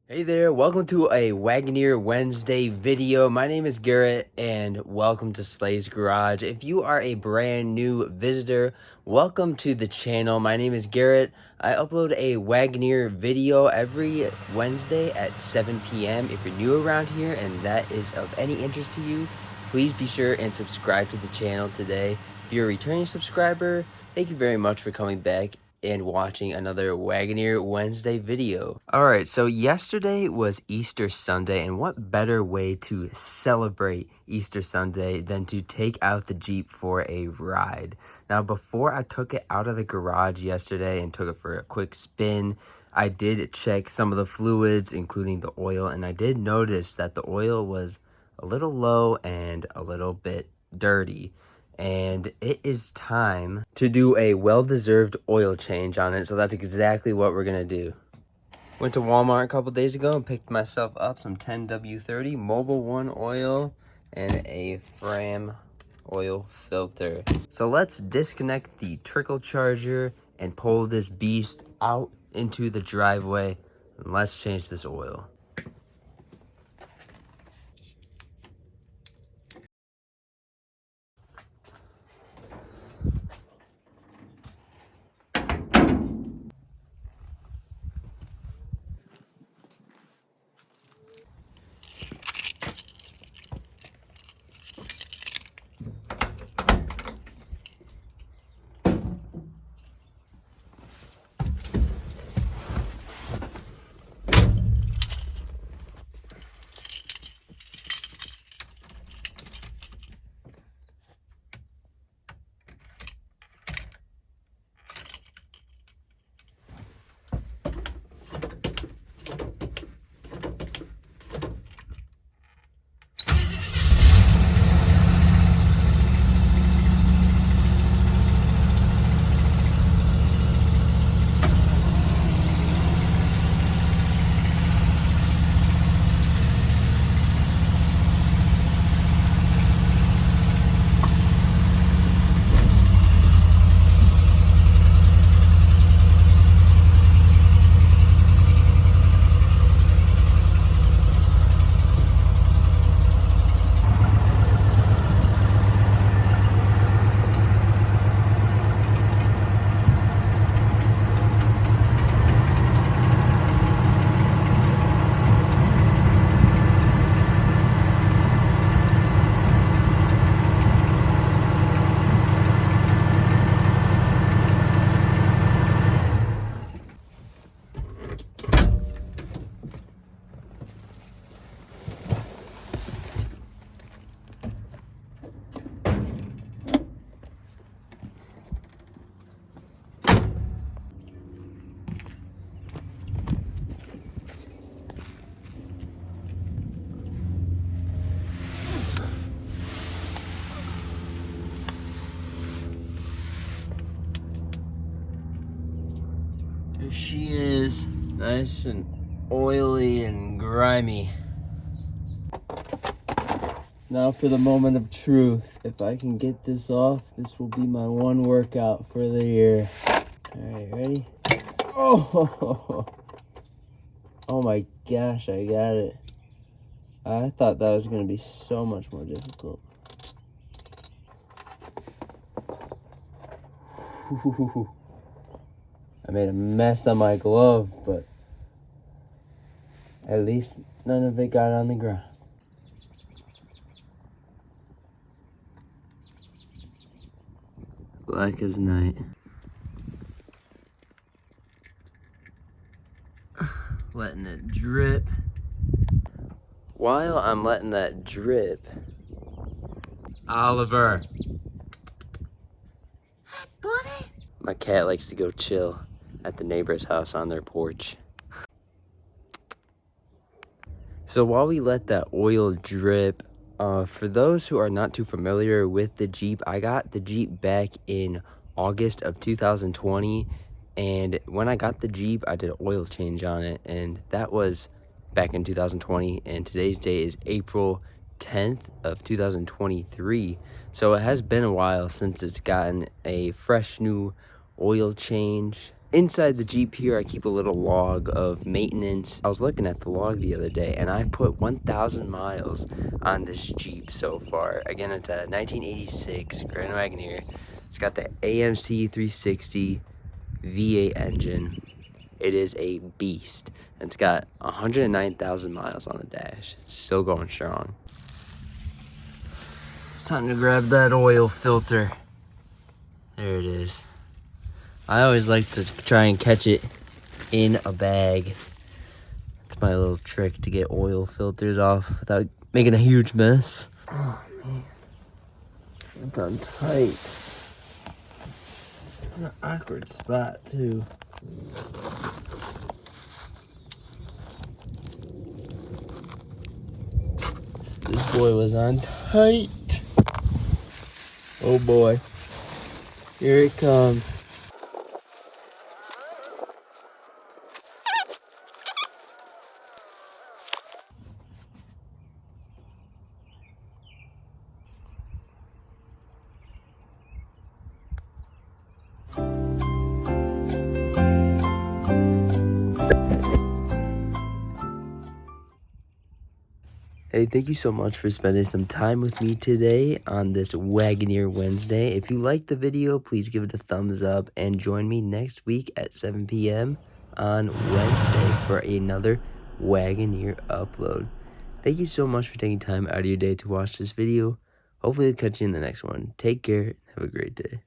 Hey there, welcome to a Wagoneer Wednesday video. My name is Garrett and welcome to Slay's Garage. If you are a brand new visitor, welcome to the channel. My name is Garrett. I upload a Wagoneer video every Wednesday at 7 p.m. If you're new around here and that is of any interest to you, please be sure and subscribe to the channel today. If you're a returning subscriber, thank you very much for coming back and watching another Wagoneer Wednesday video. Alright, so yesterday was Easter Sunday, and what better way to celebrate Easter Sunday than to take out the Jeep for a ride. Now, before I took it out of the garage yesterday and took it for a quick spin, I did check some of the fluids, including the oil, and I did notice that the oil was a little low and a little bit dirty. And it is time to do a well-deserved oil change on it, so that's exactly what we're gonna do. Went to Walmart a couple days ago and picked myself up some 10W30 Mobil 1 oil and a Fram oil filter. So let's disconnect the trickle charger and pull this beast out into the driveway, and let's change this oil. There she is, nice and oily and grimy. Now for the moment of truth. If I can get this off, this will be my one workout for the year. Alright, ready? Oh! Oh my gosh, I got it. I thought that was going to be so much more difficult. I made a mess on my glove, but at least none of it got on the ground. Black as night. Letting it drip. While I'm letting that drip, Oliver. Hi, buddy. My cat likes to go chill at the neighbor's house on their porch. So while we let that oil drip, for those who are not too familiar with the Jeep, I got the Jeep back in August of 2020. And when I got the Jeep, I did an oil change on it. And that was back in 2020. And today's date is April 10th of 2023. So it has been a while since it's gotten a fresh new oil change. Inside the Jeep here, I keep a little log of maintenance. I was looking at the log the other day, and I put 1,000 miles on this Jeep so far. Again, it's a 1986 Grand Wagoneer. It's got the AMC 360 V8 engine. It is a beast. And it's got 109,000 miles on the dash. It's still going strong. It's time to grab that oil filter. There it is. I always like to try and catch it in a bag. It's my little trick to get oil filters off without making a huge mess. Oh man, it's done tight. It's an awkward spot too. This boy was on tight. Oh boy, here it comes. Hey, thank you so much for spending some time with me today on this Wagoneer Wednesday. If you liked the video, please give it a thumbs up and join me next week at 7 p.m. on Wednesday for another Wagoneer upload. Thank you so much for taking time out of your day to watch this video. Hopefully I'll catch you in the next one. Take care. Have a great day.